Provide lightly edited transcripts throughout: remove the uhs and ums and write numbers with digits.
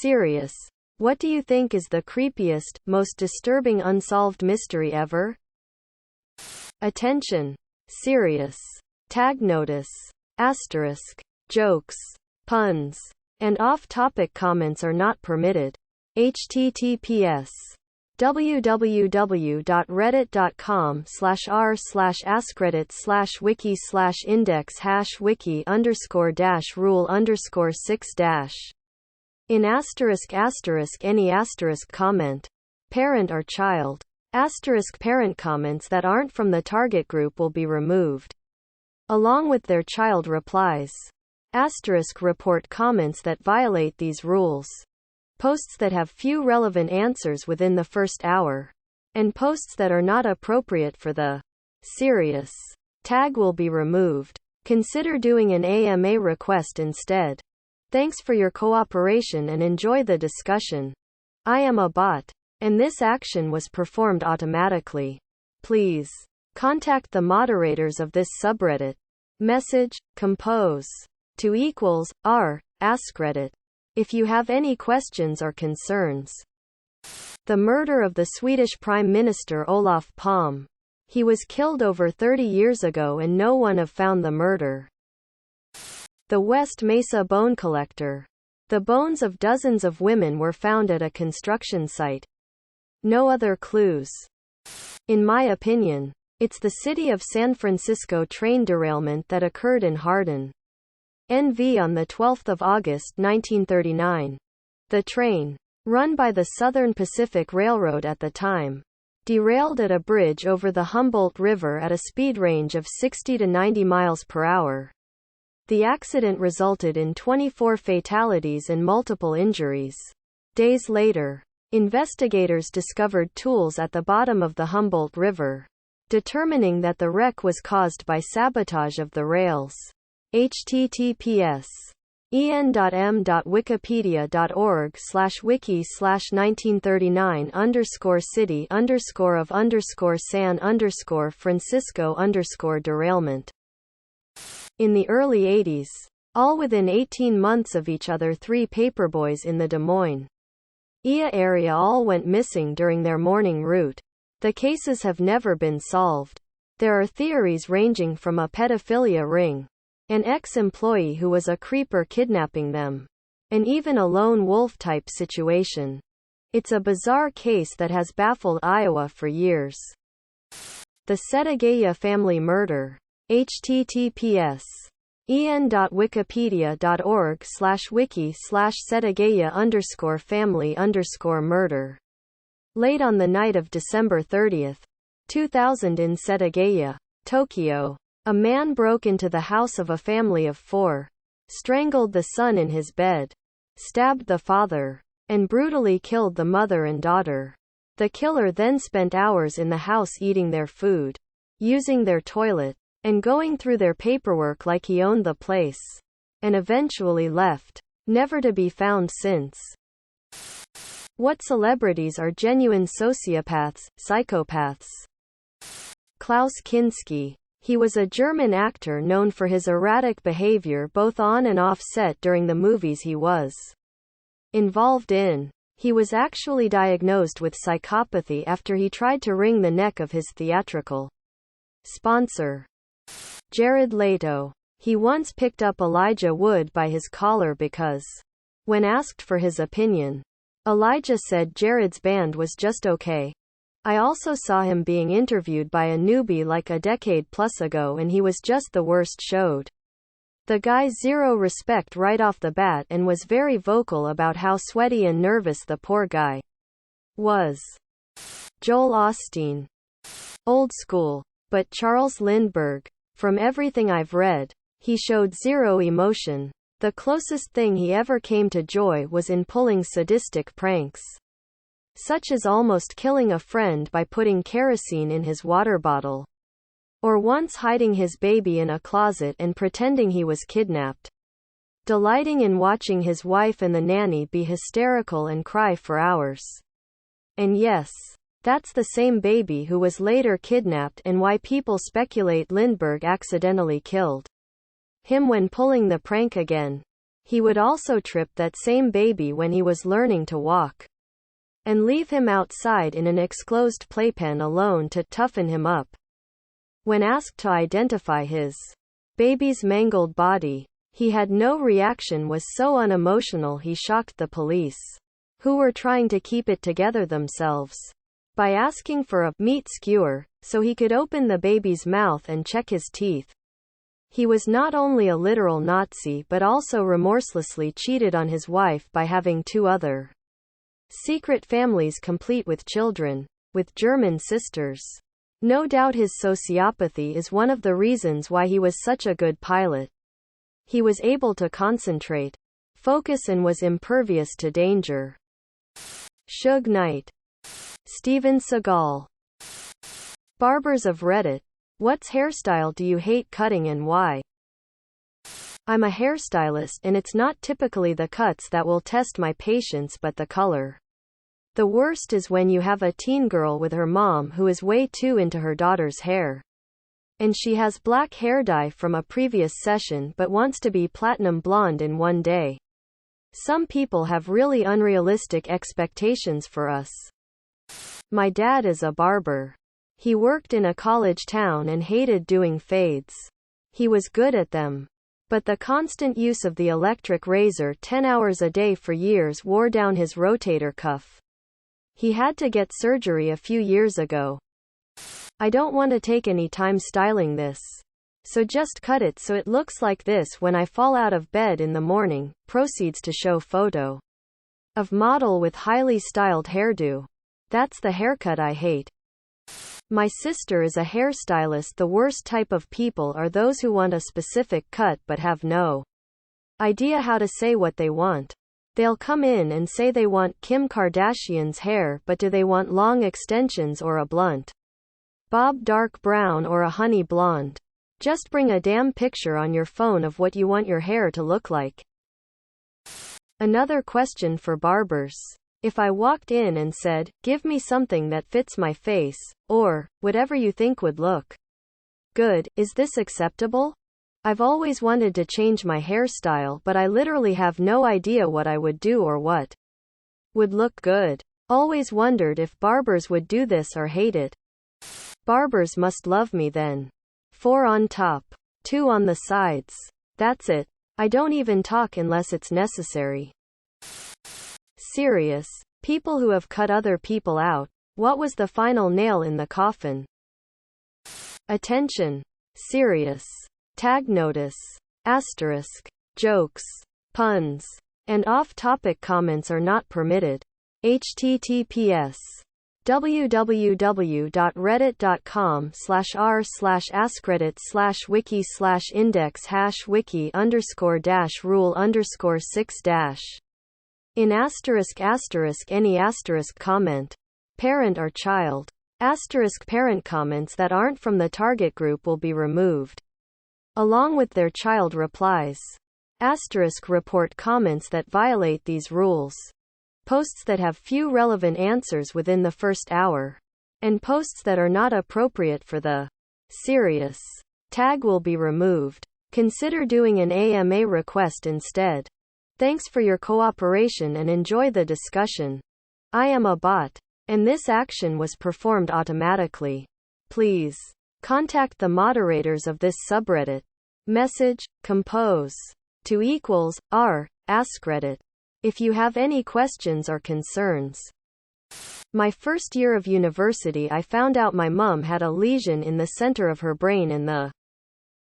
Serious. What do you think is the creepiest, most disturbing unsolved mystery ever? Attention. Serious. Tag notice. Asterisk. Jokes, puns, and off-topic comments are not permitted. https www.reddit.com/r/askreddit/wiki/index#wiki_rule_6- in any comment, parent or child, parent comments that aren't from the target group will be removed, along with their child replies. Report comments that violate these rules. Posts that have few relevant answers within the first hour. And posts that are not appropriate for the serious tag will be removed. Consider doing an AMA request instead. Thanks for your cooperation and enjoy the discussion. I am a bot, and this action was performed automatically. Please contact the moderators of this subreddit. Message, compose to =r@AskReddit if you have any questions or concerns. The murder of the Swedish Prime Minister Olaf Palme. He was killed over 30 years ago and no one have found the murder. The West Mesa bone collector. The bones of dozens of women were found at a construction site. No other clues. In my opinion, it's the city of San Francisco train derailment that occurred in Hardin, NV on 12 August 1939. The train, run by the Southern Pacific Railroad at the time, derailed at a bridge over the Humboldt River at a speed range of 60 to 90 miles per hour. The accident resulted in 24 fatalities and multiple injuries. Days later, investigators discovered tools at the bottom of the Humboldt River, determining that the wreck was caused by sabotage of the rails. https en.wikipedia.org/wiki/1939_city_of_San_Francisco_derailment. In the early 80s, all within 18 months of each other, 3 paperboys in the Des Moines, area all went missing during their morning route. The cases have never been solved. There are theories ranging from a pedophilia ring, an ex-employee who was a creeper kidnapping them, and even a lone wolf type situation. It's a bizarre case that has baffled Iowa for years. The Setagaya family murder. https en.wikipedia.org/wiki/Setagaya_family_murder. Late on the night of December 30, 2000 in Setagaya, Tokyo, a man broke into the house of a family of 4, strangled the son in his bed, stabbed the father, and brutally killed the mother and daughter. The killer then spent hours in the house eating their food, using their toilet, and going through their paperwork like he owned the place, and eventually left, never to be found since. What celebrities are genuine sociopaths, psychopaths? Klaus Kinski. He was a German actor known for his erratic behavior both on and off set during the movies he was involved in. He was actually diagnosed with psychopathy after he tried to wring the neck of his theatrical sponsor. Jared Leto. He once picked up Elijah Wood by his collar because, when asked for his opinion, Elijah said Jared's band was just okay. I also saw him being interviewed by a newbie like a decade plus ago and he was just the worst. Showed the guy zero respect right off the bat and was very vocal about how sweaty and nervous the poor guy was. Joel Osteen. Old school. But Charles Lindbergh. From everything I've read, he showed zero emotion. The closest thing he ever came to joy was in pulling sadistic pranks, such as almost killing a friend by putting kerosene in his water bottle, or once hiding his baby in a closet and pretending he was kidnapped, delighting in watching his wife and the nanny be hysterical and cry for hours. And yes, that's the same baby who was later kidnapped and why people speculate Lindbergh accidentally killed him when pulling the prank again. He would also trip that same baby when he was learning to walk, and leave him outside in an enclosed playpen alone to toughen him up. When asked to identify his baby's mangled body, he had no reaction, was so unemotional he shocked the police, who were trying to keep it together themselves, by asking for a meat skewer, so he could open the baby's mouth and check his teeth. He was not only a literal Nazi but also remorselessly cheated on his wife by having 2 other secret families complete with children, with German sisters. No doubt his sociopathy is one of the reasons why he was such a good pilot. He was able to concentrate, focus, and was impervious to danger. Suge Knight. Steven Seagal. Barbers of Reddit. What's hairstyle do you hate cutting and why? I'm a hairstylist, and it's not typically the cuts that will test my patience but the color. The worst is when you have a teen girl with her mom who is way too into her daughter's hair, and she has black hair dye from a previous session but wants to be platinum blonde in one day. Some people have really unrealistic expectations for us. My dad is a barber. He worked in a college town and hated doing fades. He was good at them, but the constant use of the electric razor 10 hours a day for years wore down his rotator cuff. He had to get surgery a few years ago. I don't want to take any time styling this, so just cut it so it looks like this when I fall out of bed in the morning. Proceeds to show photo of model with highly styled hairdo. That's the haircut I hate. My sister is a hairstylist. The worst type of people are those who want a specific cut but have no idea how to say what they want. They'll come in and say they want Kim Kardashian's hair, but do they want long extensions or a blunt bob dark brown or a honey blonde? Just bring a damn picture on your phone of what you want your hair to look like. Another question for barbers. If I walked in and said, "Give me something that fits my face," or, "Whatever you think would look good," is this acceptable? I've always wanted to change my hairstyle, but I literally have no idea what I would do or what would look good. Always wondered if barbers would do this or hate it. Barbers must love me then. 4 on top, 2 on the sides. That's it. I don't even talk unless it's necessary. Serious. People who have cut other people out. What was the final nail in the coffin? Attention. Serious. Tag notice. Asterisk. Jokes, puns, and off-topic comments are not permitted. https www.reddit.com/r/askreditt/wiki/index#wiki_rule_6- in any comment, parent or child, parent comments that aren't from the target group will be removed, along with their child replies. Report comments that violate these rules. Posts that have few relevant answers within the first hour, and posts that are not appropriate for the serious tag will be removed. Consider doing an AMA request instead. Thanks for your cooperation and enjoy the discussion. I am a bot, and this action was performed automatically. Please contact the moderators of this subreddit. Message, compose to =r@AskReddit if you have any questions or concerns. My first year of university, I found out my mom had a lesion in the center of her brain and the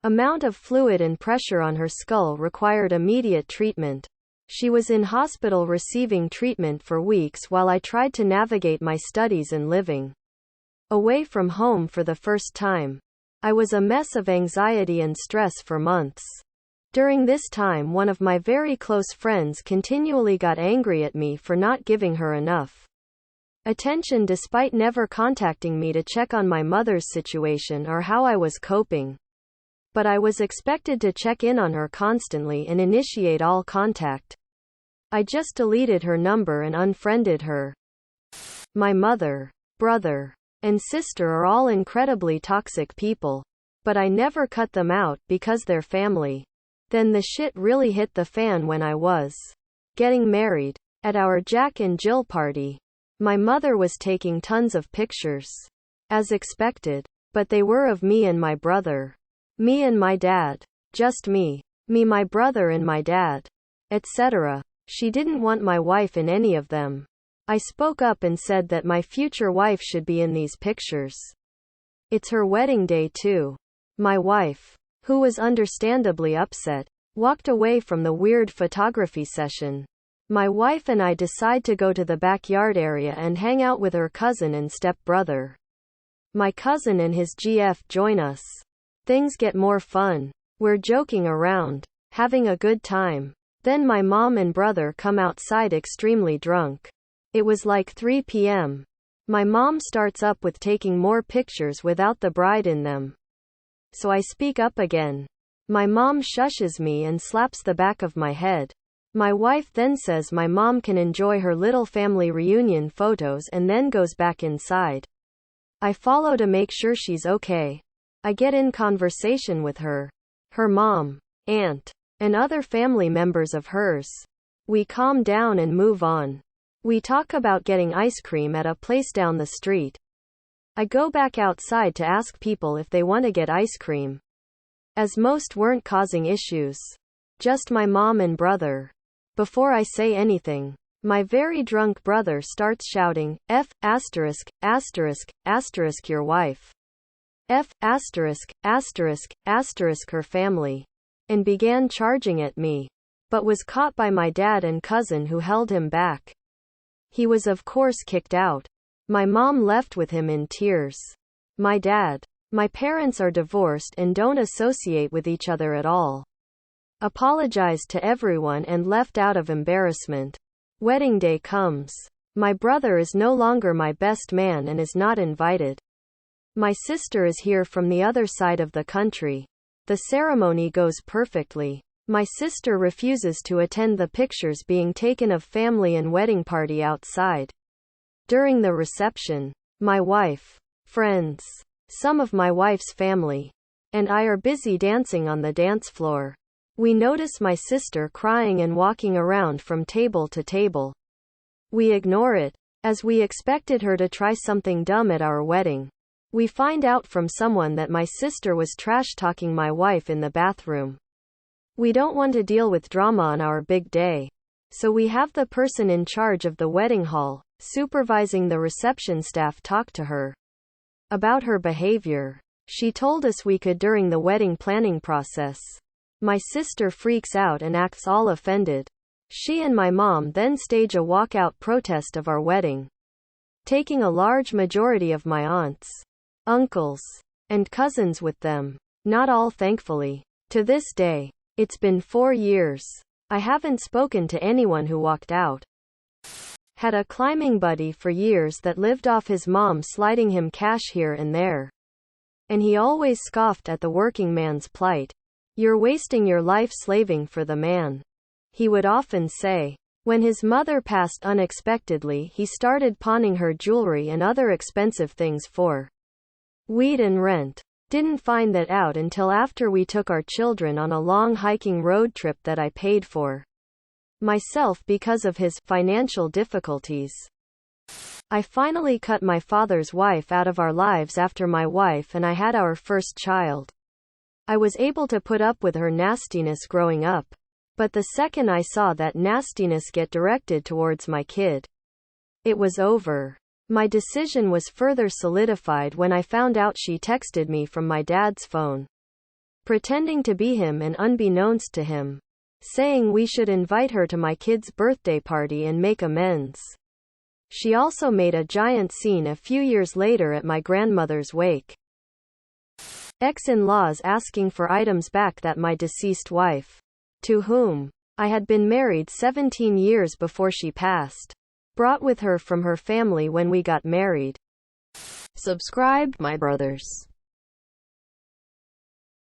amount of fluid and pressure on her skull required immediate treatment. She was in hospital receiving treatment for weeks while I tried to navigate my studies and living away from home for the first time. I was a mess of anxiety and stress for months. During this time, one of my very close friends continually got angry at me for not giving her enough attention despite never contacting me to check on my mother's situation or how I was coping. But I was expected to check in on her constantly and initiate all contact. I just deleted her number and unfriended her. My mother, brother, and sister are all incredibly toxic people, but I never cut them out because they're family. Then the shit really hit the fan when I was getting married. At our Jack and Jill party, my mother was taking tons of pictures. As expected. But they were of me and my brother. Me and my dad. Just me. Me, my brother and my dad. Etc. She didn't want my wife in any of them. I spoke up and said that my future wife should be in these pictures. It's her wedding day too. My wife, who was understandably upset, walked away from the weird photography session. My wife and I decide to go to the backyard area and hang out with her cousin and stepbrother. My cousin and his GF join us. Things get more fun. We're joking around, having a good time. Then my mom and brother come outside extremely drunk. It was like 3 p.m. My mom starts up with taking more pictures without the bride in them. So I speak up again. My mom shushes me and slaps the back of my head. My wife then says my mom can enjoy her little family reunion photos and then goes back inside. I follow to make sure she's okay. I get in conversation with her, her mom, aunt, and other family members of hers. We calm down and move on. We talk about getting ice cream at a place down the street. I go back outside to ask people if they want to get ice cream, as most weren't causing issues. Just my mom and brother. Before I say anything, my very drunk brother starts shouting, F*** your wife. F*** her family. And began charging at me. But was caught by my dad and cousin who held him back. He was of course kicked out. My mom left with him in tears. My parents are divorced and don't associate with each other at all. Apologized to everyone and left out of embarrassment. Wedding day comes. My brother is no longer my best man and is not invited. My sister is here from the other side of the country. The ceremony goes perfectly. My sister refuses to attend the pictures being taken of family and wedding party outside. During the reception, my wife, friends, some of my wife's family, and I are busy dancing on the dance floor. We notice my sister crying and walking around from table to table. We ignore it, as we expected her to try something dumb at our wedding. We find out from someone that my sister was trash-talking my wife in the bathroom. We don't want to deal with drama on our big day. So we have the person in charge of the wedding hall, supervising the reception staff, talk to her about her behavior. She told us we could during the wedding planning process. My sister freaks out and acts all offended. She and my mom then stage a walkout protest of our wedding, taking a large majority of my aunts, uncles, and cousins with them. Not all, thankfully. To this day, it's been 4 years. I haven't spoken to anyone who walked out. Had a climbing buddy for years that lived off his mom sliding him cash here and there. And he always scoffed at the working man's plight. You're wasting your life slaving for the man, he would often say. When his mother passed unexpectedly, he started pawning her jewelry and other expensive things for weed and rent. Didn't find that out until after we took our children on a long hiking road trip that I paid for myself because of his financial difficulties. I finally cut my father's wife out of our lives after my wife and I had our first child. I was able to put up with her nastiness growing up. But the second I saw that nastiness get directed towards my kid, it was over. My decision was further solidified when I found out she texted me from my dad's phone, pretending to be him and unbeknownst to him, saying we should invite her to my kid's birthday party and make amends. She also made a giant scene a few years later at my grandmother's wake. Ex-in-laws asking for items back that my deceased wife, to whom I had been married 17 years before she passed, brought with her from her family when we got married. Subscribe, my brothers.